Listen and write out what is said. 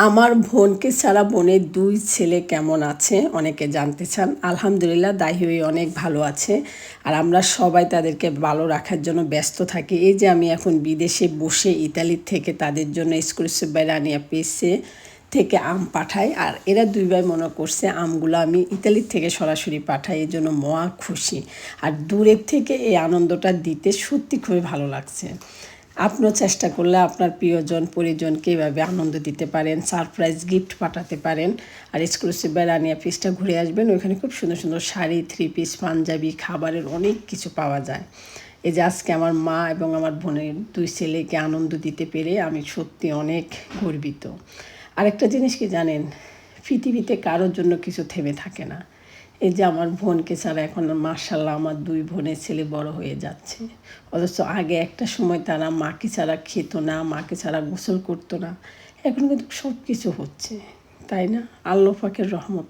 আমার বোনকে ছাড়া বোনের ২ ছেলে কেমন আছে অনেকে জানতে চান। আলহামদুলিল্লাহ দাহি অনেক ভালো আছে। আর আমরা সবাই তাদেরকে ভালো রাখার জন্য ব্যস্ত থাকি। এই যে আমি এখন বিদেশে বসে ইতালির থেকে তাদের জন্য এক্সক্লুসিভ বাই রানিয়া পেজে থেকে আম পাঠাই। আর এরা ২ ভাই মনে করছে আমগুলো আমি ইতালির থেকে সরাসরি পাঠাই, এই জন্য মহা খুশি। আর দূরের থেকে এই আনন্দটা দিতে সত্যি খুবই ভালো লাগছে। আপনিও চেষ্টা করলে আপনার প্রিয়জন পরিজনকে এভাবে আনন্দ দিতে পারেন, সারপ্রাইজ গিফট পাঠাতে পারেন। আর এক্সক্লুসিভ বাই রানিয়া পেজটা ঘুরে আসবেন, ওইখানে খুব সুন্দর সুন্দর শাড়ি, 3 পিস, পাঞ্জাবি, খাবারের অনেক কিছু পাওয়া যায়। এই যে আজকে আমার মা এবং আমার বোনের 2 ছেলেকে আনন্দ দিতে পেরে আমি সত্যি অনেক গর্বিত। আরেকটা জিনিস কি জানেন, পৃথিবীতে কারোর জন্য কিছু থেমে থাকে না। এই যে আমার বোনকে ছাড়া এখন মাশাআল্লাহ আমার 2 বোনের ছেলে বড় হয়ে যাচ্ছে। অথচ আগে একটা সময় তারা মাকে ছাড়া খেত না, মাকে ছাড়া গোসল করতো না। এখন কিন্তু সব কিছু হচ্ছে, তাই না? আল্লাহ পাকের রহমত।